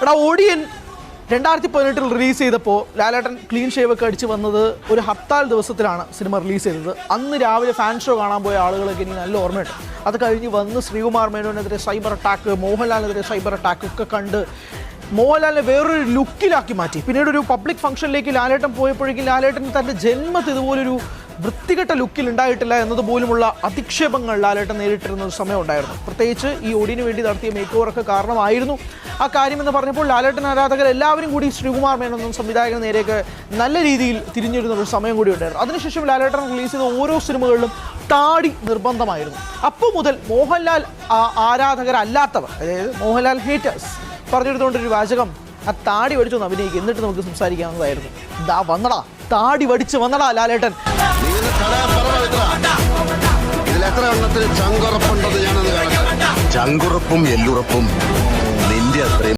എടാ ഓഡിയൻ 2018 റിലീസ് ചെയ്തപ്പോൾ ലാലേട്ടൻ clean shave ഒക്കെ അടിച്ച് വന്നത് ഒരു ഹർത്താൽ ദിവസത്തിലാണ് സിനിമ റിലീസ് ചെയ്തത്. അന്ന് രാവിലെ ഫാൻ ഷോ കാണാൻ പോയ ആളുകളൊക്കെ എനിക്ക് നല്ല ഓർമ്മയുണ്ട്. അത് കഴിഞ്ഞ് വന്ന് ശ്രീകുമാർ മേനോനെതിരെ സൈബർ അറ്റാക്ക്, മോഹൻലാലിനെതിരെ സൈബർ അറ്റാക്ക് ഒക്കെ കണ്ട് മോഹൻലാലിനെ വേറൊരു ലുക്കിലാക്കി മാറ്റി. പിന്നീട് ഒരു പബ്ലിക് ഫംഗ്ഷനിലേക്ക് ലാലേട്ടൻ പോയപ്പോഴേക്കും ലാലേട്ടൻ തൻ്റെ ജന്മത്തിൽ ഇതുപോലൊരു വൃത്തികെട്ട ലുക്കിൽ ഉണ്ടായിട്ടില്ല എന്നതുപോലുമുള്ള അധിക്ഷേപങ്ങൾ ലാലേട്ടൻ നേരിട്ടിരുന്ന ഒരു സമയം ഉണ്ടായിരുന്നു. പ്രത്യേകിച്ച് ഈ ഓഡിയന് വേണ്ടി നടത്തിയ മേക്ക് ഓവറൊക്കെ കാരണമായിരുന്നു ആ കാര്യമെന്ന് പറഞ്ഞപ്പോൾ ലാലേട്ടൻ ആരാധകർ എല്ലാവരും കൂടി ശ്രീകുമാർ മേനോനും സംവിധായകന് നേരെയൊക്കെ നല്ല രീതിയിൽ തിരിഞ്ഞിരുന്ന ഒരു സമയം കൂടി ഉണ്ടായിരുന്നു. അതിനുശേഷം ലാലേട്ടൻ റിലീസ് ചെയ്ത ഓരോ സിനിമകളിലും താടി നിർബന്ധമായിരുന്നു. അപ്പോൾ മുതൽ മോഹൻലാൽ ആരാധകരല്ലാത്തവർ, അതായത് മോഹൻലാൽ ഹേറ്റേഴ്സ് പറഞ്ഞെടുത്തുകൊണ്ടൊരു വാചകം, ആ താടി വടിച്ചൊന്ന് അഭിനയിക്കുക, എന്നിട്ട് നമുക്ക് സംസാരിക്കാവുന്നതായിരുന്നു. ദാ വന്നടാ, താടി വടിച്ച് വന്നടാ ലാലേട്ടൻ. ചങ്കുറപ്പും എല്ലുറപ്പും നിന്റെ അത്രയും